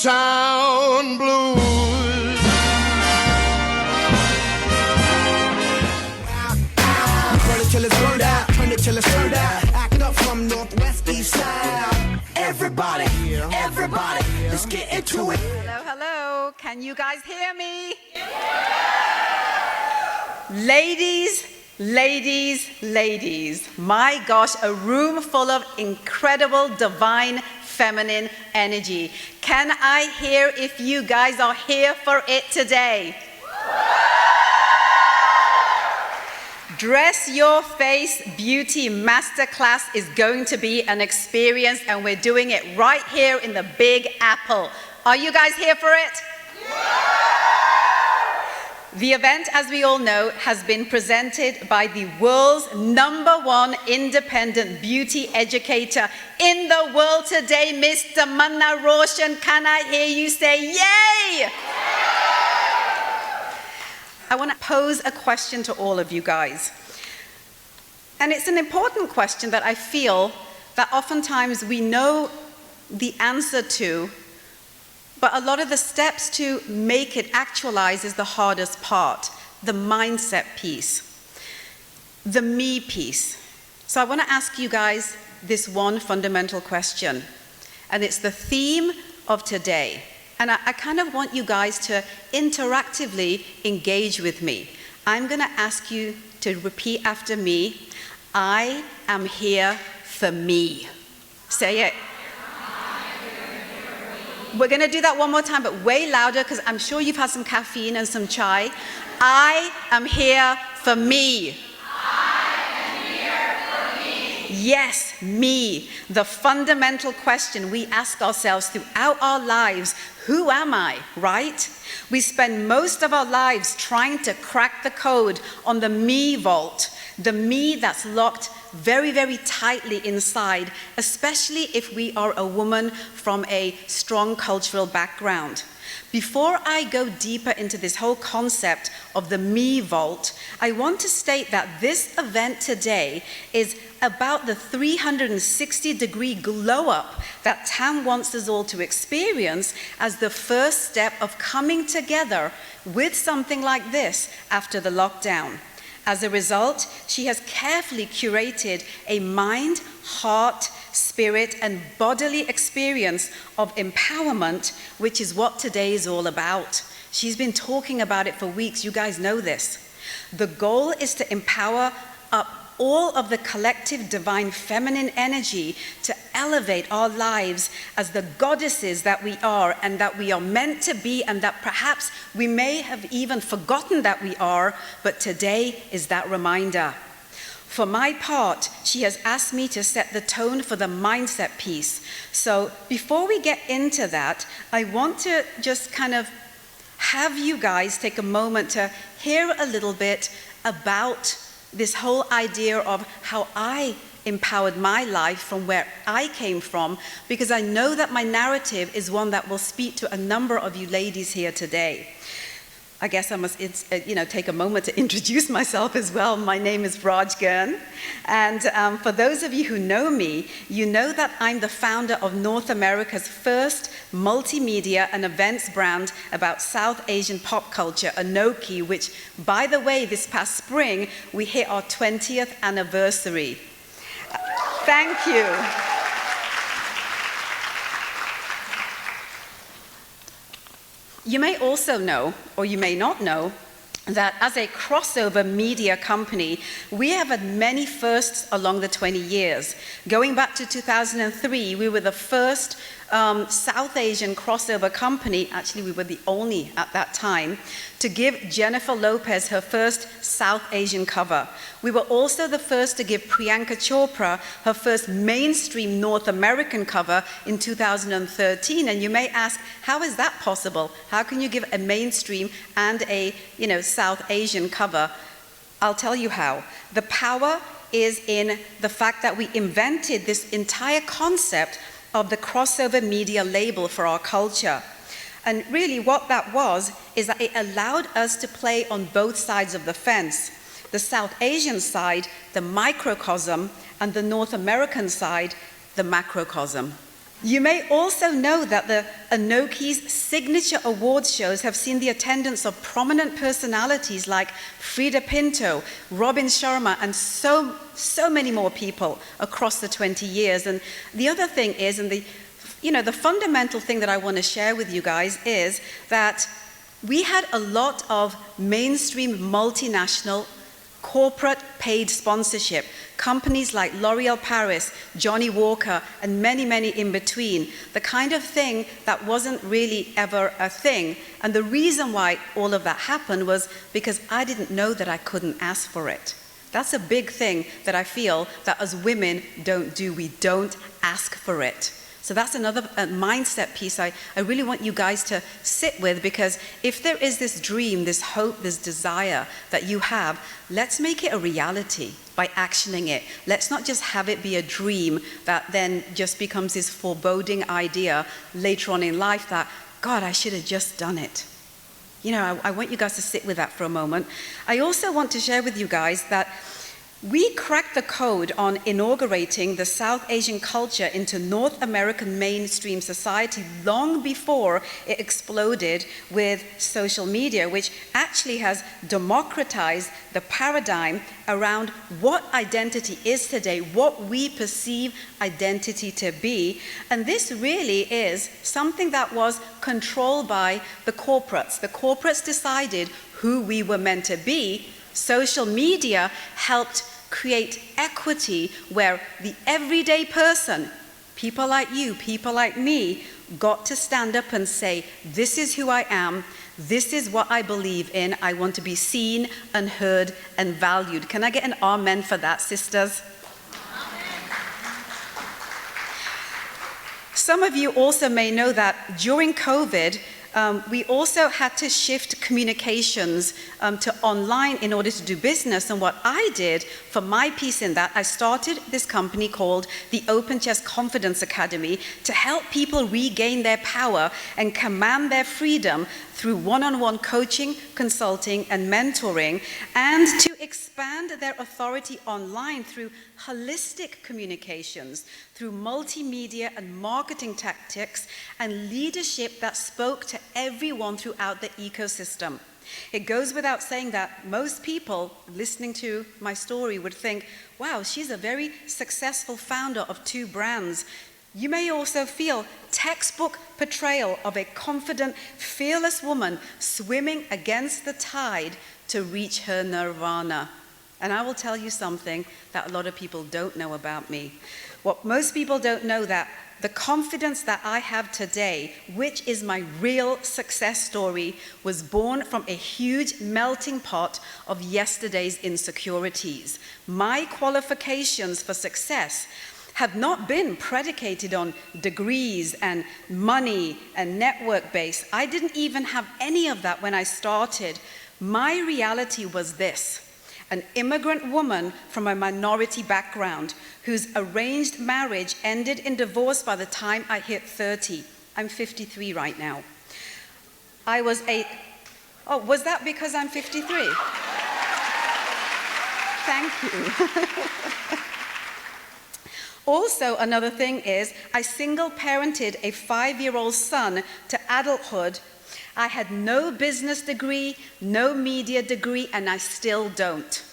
Motown blues. Burn it till it's burned out, turn it till it's turned out. Act up from Northwest East Side. Everybody, everybody, let's get into it. Hello, hello. Can you guys hear me? Ladies, ladies, ladies. My gosh, a room full of incredible divine feminine energy. Can I hear if you guys are here for it today? Dress Your Face Beauty Masterclass is going to be an experience, and we're doing it right here in the Big Apple. Are you guys here for it? The event, as we all know, has been presented by the world's #1 independent beauty educator in the world today, Miss TAMANNA ROASHAN. Can I hear you say yay? I want to pose a question to all of you guys. And it's an important question that I feel that oftentimes we know the answer to, but a lot of the steps to make it actualize is the hardest part, the mindset piece, the me piece. So I want to ask you guys this one fundamental question, and it's the theme of today. And I kind of want you guys to interactively engage with me. I'm going to ask you to repeat after me. I am here for me. Say it. We're going to do that one more time, but way louder, because I'm sure you've had some caffeine and some chai. I am here for me. Yes, me, the fundamental question we ask ourselves throughout our lives, who am I, right? We spend most of our lives trying to crack the code on the me vault, the me that's locked very, very tightly inside, especially if we are a woman from a strong cultural background. Before I go deeper into this whole concept of the me vault, I want to state that this event today is about the 360-degree glow-up that Tam wants us all to experience as the first step of coming together with something like this after the lockdown. As a result, she has carefully curated a mind, heart, spirit, and bodily experience of empowerment, which is what today is all about. She's been talking about it for weeks. You guys know this. The goal is to empower up all of the collective divine feminine energy to elevate our lives as the goddesses that we are and that we are meant to be, and that perhaps we may have even forgotten that we are, but today is that reminder. For my part, she has asked me to set the tone for the mindset piece. So before we get into that, I want to just kind of have you guys take a moment to hear a little bit about this whole idea of how I empowered my life from where I came from, because I know that my narrative is one that will speak to a number of you ladies here today. I guess I must take a moment to introduce myself as well. My name is Raj Gurn, and for those of you who know me, you know that I'm the founder of North America's first multimedia and events brand about South Asian pop culture, Anoki, which, by the way, this past spring, we hit our 20th anniversary. Thank you. You may also know, or you may not know, that as a crossover media company, we have had many firsts along the 20 years. Going back to 2003, we were the first South Asian crossover company, actually we were the only at that time, to give Jennifer Lopez her first South Asian cover. We were also the first to give Priyanka Chopra her first mainstream North American cover in 2013. And you may ask, how is that possible? How can you give a mainstream and a South Asian cover? I'll tell you how. The power is in the fact that we invented this entire concept of the crossover media label for our culture. And really what that was is that it allowed us to play on both sides of the fence. The South Asian side, the microcosm, and the North American side, the macrocosm. You may also know that the Anoki's signature awards shows have seen the attendance of prominent personalities like Frida Pinto, Robin Sharma, and so many more people across the 20 years. And the other thing is, and the fundamental thing that I want to share with you guys is that we had a lot of mainstream multinational corporate paid sponsorship, companies like L'Oreal Paris, Johnny Walker, and many, many in between, the kind of thing that wasn't really ever a thing. And the reason why all of that happened was because I didn't know that I couldn't ask for it. That's a big thing that I feel that as women don't do. We don't ask for it. So that's another mindset piece I really want you guys to sit with, because if there is this dream, this hope, this desire that you have, let's make it a reality by actioning it. Let's not just have it be a dream that then just becomes this foreboding idea later on in life that, God, I should have just done it. I want you guys to sit with that for a moment. I also want to share with you guys that we cracked the code on inaugurating the South Asian culture into North American mainstream society long before it exploded with social media, which actually has democratized the paradigm around what identity is today, what we perceive identity to be. And this really is something that was controlled by the corporates. The corporates decided who we were meant to be. Social media helped create equity where the everyday person, people like you, people like me, got to stand up and say, this is who I am, this is what I believe in, I want to be seen and heard and valued. Can I get an amen for that, sisters? Some of you also may know that during COVID, we also had to shift communications to online in order to do business. And what I did for my piece in that, I started this company called the Open Chest Confidence Academy to help people regain their power and command their freedom through one-on-one coaching, consulting, and mentoring, and to expand their authority online through holistic communications, through multimedia and marketing tactics, and leadership that spoke to everyone throughout the ecosystem. It goes without saying that most people listening to my story would think, wow, she's a very successful founder of 2 brands. You may also feel textbook portrayal of a confident, fearless woman swimming against the tide to reach her nirvana. And I will tell you something that a lot of people don't know about me. What most people don't know, that the confidence that I have today, which is my real success story, was born from a huge melting pot of yesterday's insecurities. My qualifications for success have not been predicated on degrees and money and network base. I didn't even have any of that when I started. My reality was this: an immigrant woman from a minority background whose arranged marriage ended in divorce by the time I hit 30. I'm 53 right now. Was that because I'm 53? Thank you. Also, another thing is, I single-parented a 5-year-old son to adulthood. I had no business degree, no media degree, and I still don't.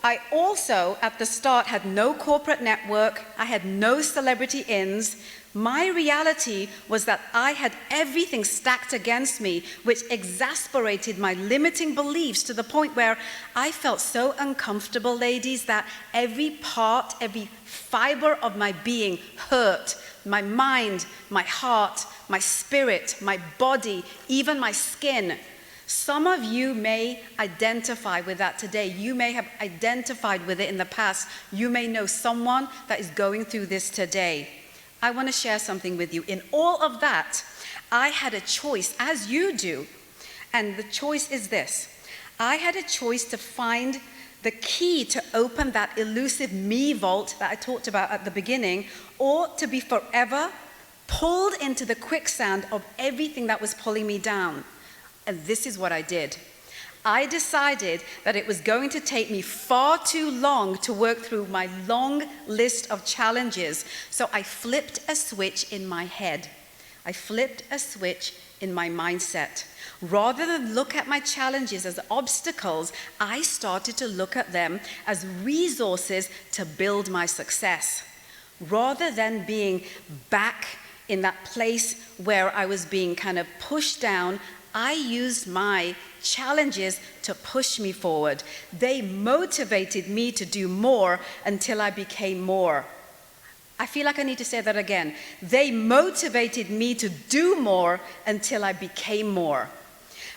I also, at the start, had no corporate network. I had no celebrity ins. My reality was that I had everything stacked against me, which exasperated my limiting beliefs to the point where I felt so uncomfortable, ladies, that every part, every fiber of my being hurt. My mind, my heart, my spirit, my body, even my skin. Some of you may identify with that today. You may have identified with it in the past. You may know someone that is going through this today. I want to share something with you. In all of that, I had a choice, as you do. And the choice is this. I had a choice to find the key to open that elusive me vault that I talked about at the beginning, or to be forever pulled into the quicksand of everything that was pulling me down. And this is what I did. I decided that it was going to take me far too long to work through my long list of challenges. So I flipped a switch in my head. I flipped a switch in my mindset. Rather than look at my challenges as obstacles, I started to look at them as resources to build my success. Rather than being back in that place where I was being kind of pushed down, I used my challenges to push me forward. They motivated me to do more until I became more. I feel like I need to say that again. They motivated me to do more until I became more.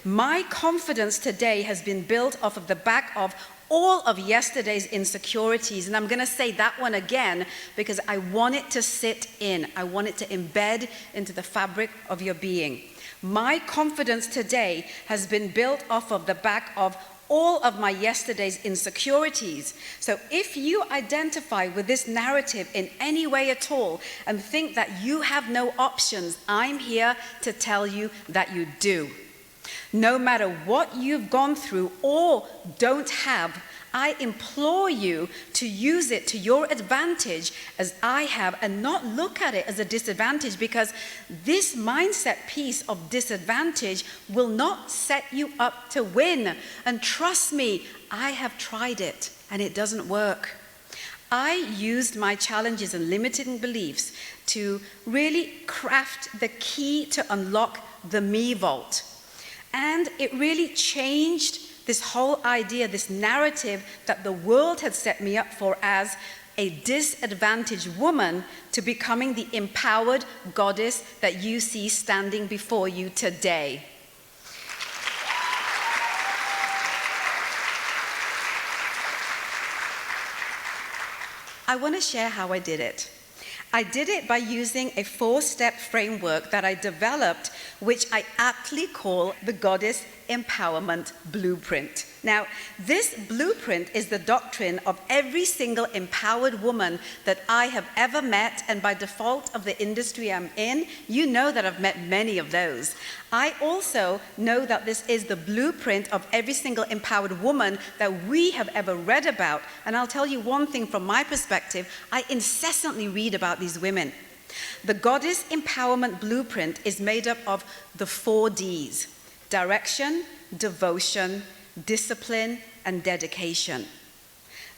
My confidence today has been built off of the back of all of yesterday's insecurities. And I'm going to say that one again because I want it to sit in. I want it to embed into the fabric of your being. My confidence today has been built off of the back of all of my yesterday's insecurities. So if you identify with this narrative in any way at all and think that you have no options, I'm here to tell you that you do. No matter what you've gone through or don't have, I implore you to use it to your advantage as I have, and not look at it as a disadvantage, because this mindset piece of disadvantage will not set you up to win. And trust me, I have tried it and it doesn't work. I used my challenges and limiting beliefs to really craft the key to unlock the me vault. And it really changed this whole idea, this narrative that the world had set me up for as a disadvantaged woman, to becoming the empowered goddess that you see standing before you today. I want to share how I did it. I did it by using a 4-step framework that I developed, which I aptly call the Goddess Empowerment Blueprint. Now, this blueprint is the doctrine of every single empowered woman that I have ever met, and by default of the industry I'm in, you know that I've met many of those. I also know that this is the blueprint of every single empowered woman that we have ever read about. And I'll tell you one thing from my perspective, I incessantly read about these women. The Goddess Empowerment Blueprint is made up of the 4 Ds: direction, devotion, discipline, and dedication.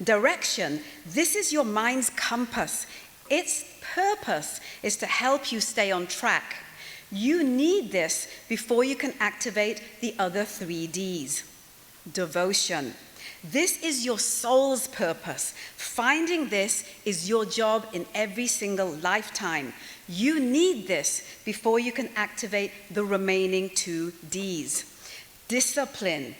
Direction, this is your mind's compass. Its purpose is to help you stay on track. You need this before you can activate the other 3 Ds. Devotion, this is your soul's purpose. Finding this is your job in every single lifetime. You need this before you can activate the remaining 2 Ds. Discipline,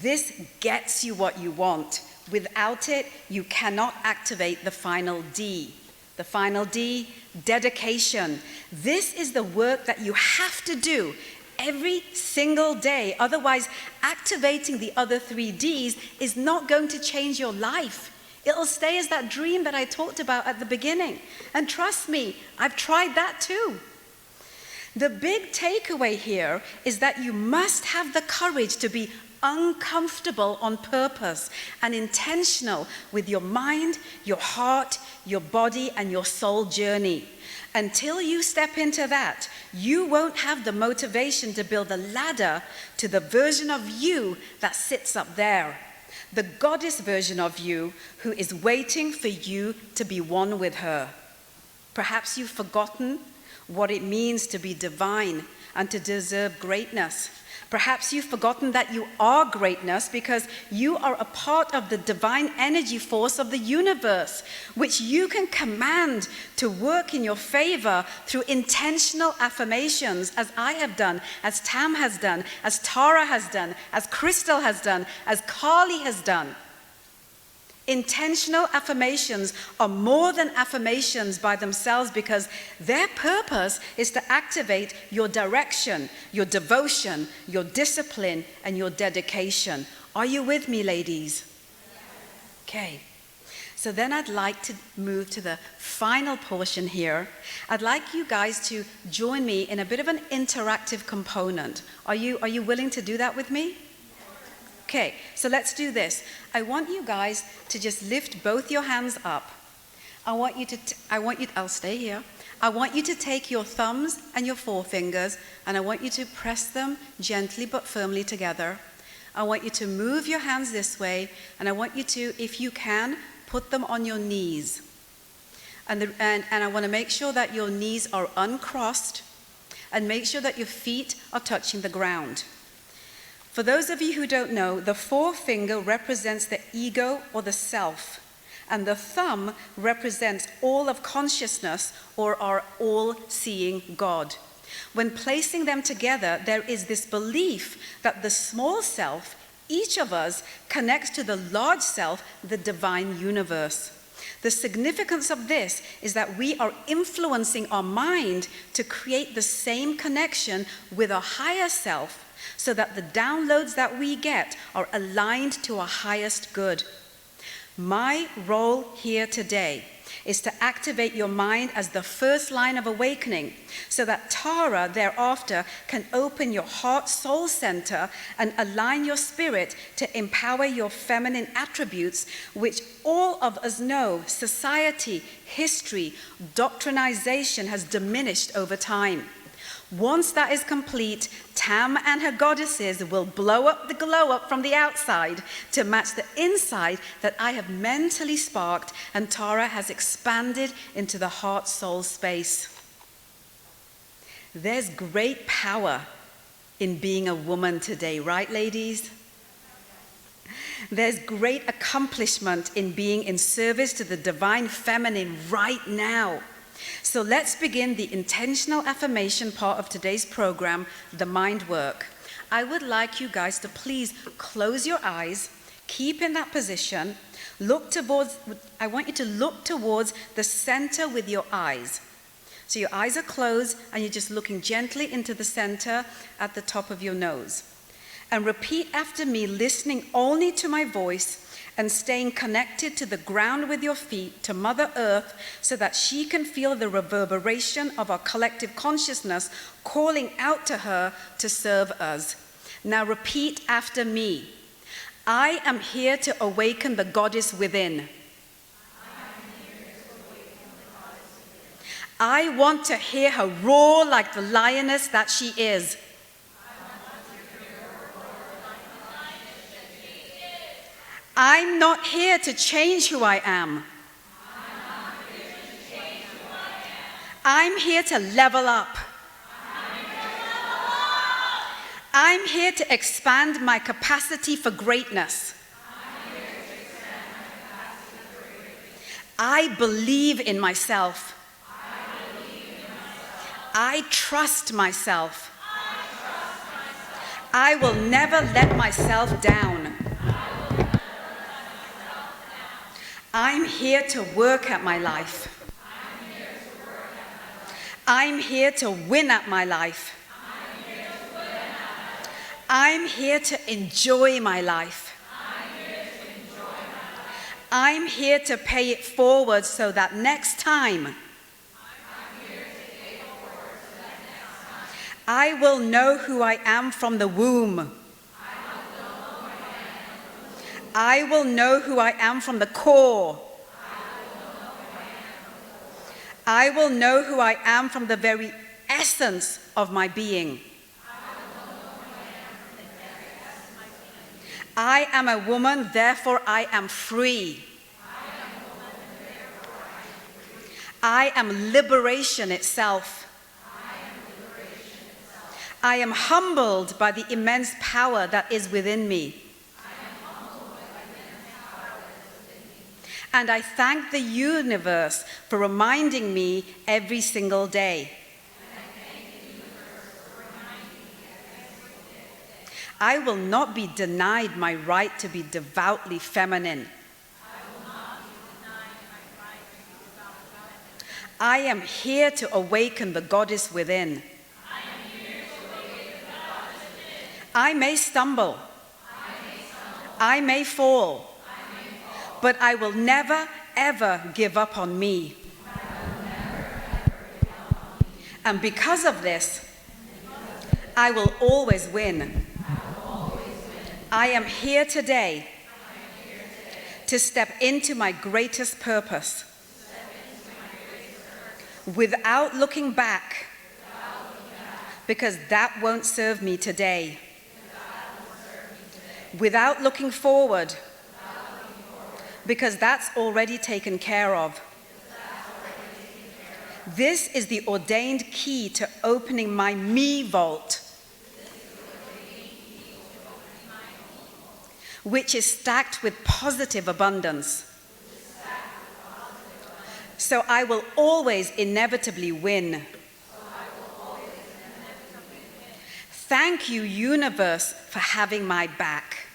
this gets you what you want. Without it, you cannot activate the final D. The final D, dedication. This is the work that you have to do every single day. Otherwise, activating the other 3 Ds is not going to change your life. It'll stay as that dream that I talked about at the beginning. And trust me, I've tried that too. The big takeaway here is that you must have the courage to be uncomfortable on purpose and intentional with your mind, your heart, your body, and your soul journey. Until you step into that, you won't have the motivation to build a ladder to the version of you that sits up there. The goddess version of you who is waiting for you to be one with her. Perhaps you've forgotten what it means to be divine and to deserve greatness. Perhaps you've forgotten that you are greatness because you are a part of the divine energy force of the universe, which you can command to work in your favor through intentional affirmations, as I have done, as Tam has done, as Tara has done, as Crystal has done, as Carly has done. Intentional affirmations are more than affirmations by themselves because their purpose is to activate your direction, your devotion, your discipline, and your dedication. Are you with me, ladies? Okay. So then I'd like to move to the final portion here. I'd like you guys to join me in a bit of an interactive component. Are you willing to do that with me? Okay, so let's do this. I want you guys to just lift both your hands up. I'll stay here. I want you to take your thumbs and your forefingers, and I want you to press them gently but firmly together. I want you to move your hands this way, and I want you to, if you can, put them on your knees. And I want to make sure that your knees are uncrossed, and make sure that your feet are touching the ground. For those of you who don't know, the forefinger represents the ego or the self, and the thumb represents all of consciousness or our all-seeing God. When placing them together, there is this belief that the small self, each of us, connects to the large self, the divine universe. The significance of this is that we are influencing our mind to create the same connection with our higher self, so that the downloads that we get are aligned to our highest good. My role here today is to activate your mind as the first line of awakening, so that Tara thereafter can open your heart soul center and align your spirit to empower your feminine attributes, which all of us know society, history, doctrinization has diminished over time. Once that is complete, Tam and her goddesses will blow up the glow up from the outside to match the inside that I have mentally sparked, and Tara has expanded into the heart-soul space. There's great power in being a woman today, right, ladies? There's great accomplishment in being in service to the divine feminine right now. So let's begin the intentional affirmation part of today's program, the mind work. I would like you guys to please close your eyes, keep in that position, I want you to look towards the center with your eyes. So your eyes are closed and you're just looking gently into the center at the top of your nose. And repeat after me, listening only to my voice and staying connected to the ground with your feet, to Mother Earth, so that she can feel the reverberation of our collective consciousness calling out to her to serve us. Now repeat after me. I am here to awaken the goddess within. I want to hear her roar like the lioness that she is. I'm not here to change who I am. I'm here to level up. I'm here to expand my capacity for greatness. I believe in myself. I trust myself. I will never let myself down. I'm here to work at my life. I'm here to win at my life. I'm here to enjoy my life. I'm here to pay it forward so that next time I will know who I am from the womb. I will know who I am from the core. I will know who I am from the very essence of my being. I am a woman, therefore I am free. I am liberation itself. I am humbled by the immense power that is within me. And I thank the universe for reminding me every single day. I will not be denied my right to be devoutly feminine. I am here to awaken the goddess within. I may stumble. I may fall. But I will never, ever give up on me. And because of this, I will always win. I am here today to step into my greatest purpose without looking back, because that won't serve me today. Without looking forward, because that's already taken care of. This is the ordained key to opening my me vault, which is stacked with positive abundance. So I will always inevitably win. Thank you, universe, for having my back.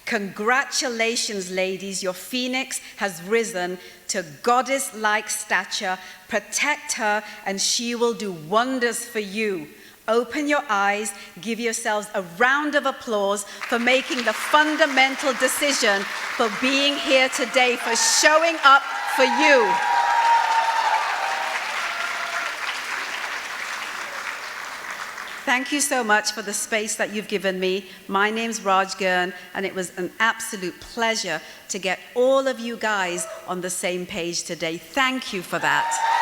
Congratulations, ladies. Your phoenix has risen to goddess-like stature. Protect her, and she will do wonders for you. Open your eyes, give yourselves a round of applause for making the fundamental decision, for being here today, for showing up for you. Thank you so much for the space that you've given me. My name's Raj Gurn, and it was an absolute pleasure to get all of you guys on the same page today. Thank you for that.